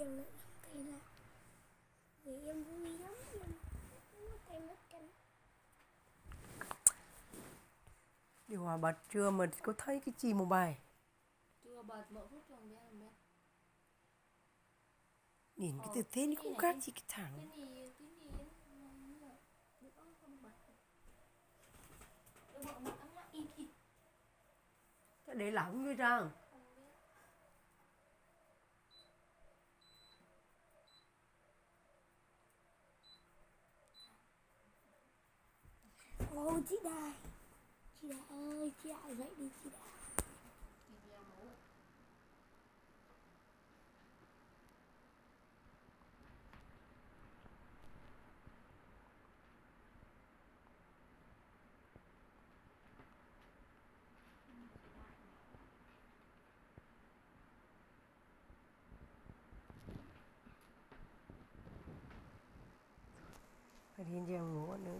tiền nữa thấy là vì em vui lắm em thấy mất cân Điều hòa bật chưa mà có thấy cái gì một bài chưa bật mở phút trường biết nhìn cái từ thế nó cũng khác gì cái thằng cái này được không bật được bật mặt ấm ít cái để lỏng như rằng ô chị Đài ơi chị Đài dậy đi chị Đài phải đi giang ngủ nữa